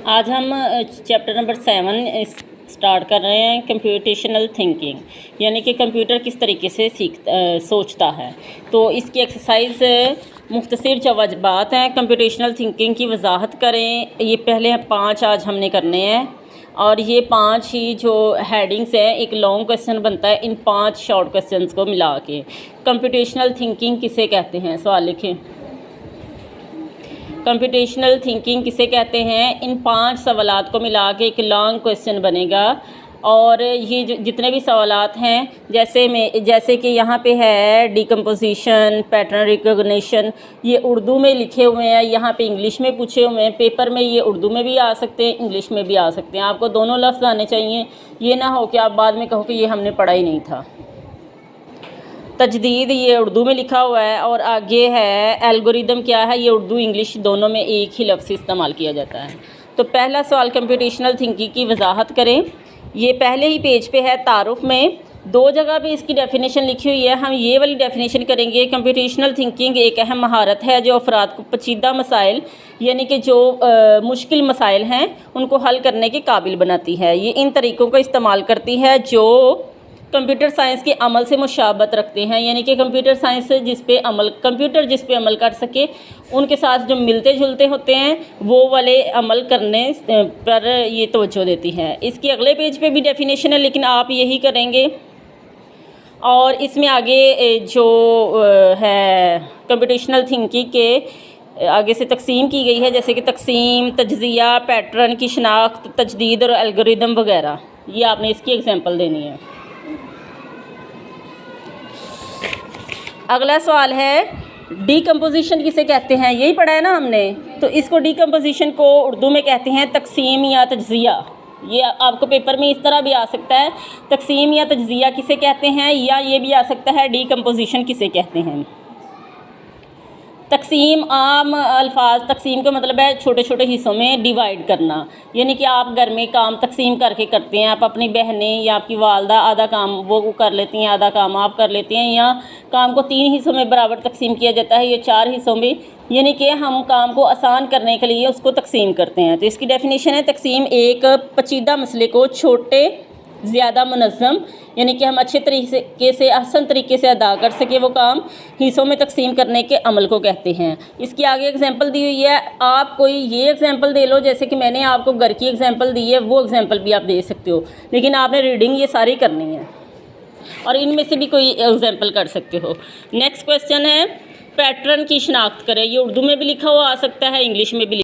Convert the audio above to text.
आज हम chapter number 7 start कर रहे हैं, कंप्यूटेशनल थिंकिंग, यानी कि कंप्यूटर किस तरीके से सोचता है। तो इसकी एक्सरसाइज मुख्तसर जवाबात हैं। कंप्यूटेशनल थिंकिंग की वजाहत करें। ये पहले 5 आज हमने करने हैं और ये 5 ही जो हेडिंग्स हैं, एक लॉन्ग क्वेश्चन बनता है इन 5 शॉर्ट क्वेश्चंस को मिला के। कंप्यूटेशनल थिंकिंग किसे कहते हैं, सवाल लिखें। कंप्यूटेशनल थिंकिंग किसे कहते हैं, इन 5 सवालात को मिला के एक लॉन्ग क्वेश्चन बनेगा। और ये जितने भी सवालात हैं, जैसे कि यहाँ पे है डिकम्पोजिशन, पैटर्न रिकॉग्निशन, ये उर्दू में लिखे हुए हैं, यहाँ पे इंग्लिश में पूछे हुए हैं। पेपर में ये उर्दू में भी आ सकते हैं, इंग्लिश में भी आ सकते हैं। आपको दोनों लफ्ज़ आने चाहिए, ये ना हो कि आप बाद में कहो कि ये हमने पढ़ा ही नहीं था। तजदीद ये उर्दू में लिखा हुआ है और आगे है एल्गोरिदम क्या है, ये उर्दू इंग्लिश दोनों में एक ही लफ्ज़ इस्तेमाल किया जाता है। तो पहला सवाल कंप्यूटेशनल थिंकिंग की वजाहत करें। ये पहले ही पेज पे है, तारुफ में 2 जगह पे इसकी डेफिनेशन लिखी हुई है। हम ये वाली डेफिनेशन करेंगे। कंप्यूटेशनल थिंकिंग एक अहम महारत है जो अफराद को पेचीदा मसाइल, यानी कि जो मुश्किल मसाइल हैं, उनको हल करने के काबिल बनाती है। ये इन तरीक़ों का इस्तेमाल करती है जो कंप्यूटर साइंस के अमल से मुशाबत रखते हैं, यानी कि कंप्यूटर जिस पे अमल कर सके, उनके साथ जो मिलते जुलते होते हैं वो वाले अमल करने पर ये तवज्जो देती है। इसके अगले पेज पे भी डेफिनेशन है, लेकिन आप यही करेंगे। और इसमें आगे जो है कंप्यूटेशनल थिंकिंग के आगे से तकसीम की गई है, जैसे कि तकसीम, तज्ज़िया, पैटर्न की शनाख्त, तजदीद और एल्गोरिदम वगैरह। ये आपने इसकी एग्जांपल देनी है। अगला सवाल है डीकम्पोजिशन किसे कहते हैं, यही पढ़ा है ना हमने। तो इसको डीकम्पोजिशन को उर्दू में कहते हैं तकसीम या तज्ज़िया। ये आपको पेपर में इस तरह भी आ सकता है, तकसीम या तज्ज़िया किसे कहते हैं, या ये भी आ सकता है डीकम्पोजिशन किसे कहते हैं। तकसीम आम अल्फाज, तकसीम का मतलब है छोटे छोटे हिस्सों में डिवाइड करना, यानी कि आप घर में काम तकसीम करके करते हैं। आप अपनी बहनें या आपकी वालदा आधा काम वो कर लेती हैं, आधा काम आप कर लेते हैं, या काम को 3 हिस्सों में बराबर तकसीम किया जाता है, या 4 हिस्सों में, यानी कि हम काम को आसान करने के लिए उसको तकसीम करते हैं। तो इसकी डेफिनेशन है, तकसीम एक पेचीदा मसले को छोटे ज़्यादा मुनज़्ज़म, यानी कि हम अच्छे तरीके से आसान तरीके से अदा कर सके वो काम, हिस्सों में तकसीम करने के अमल को कहते हैं। इसकी आगे एग्जांपल दी हुई है। आप कोई ये एग्जांपल दे लो, जैसे कि मैंने आपको घर की एग्जांपल दी है, वो एग्जांपल भी आप दे सकते हो, लेकिन आपने रीडिंग ये सारी करनी है और इनमें से भी कोई एग्जांपल कर सकते हो। नेक्स्ट क्वेश्चन है पैटर्न की शनाख्त करें। ये उर्दू में भी लिखा हुआ आ सकता है, इंग्लिश में भी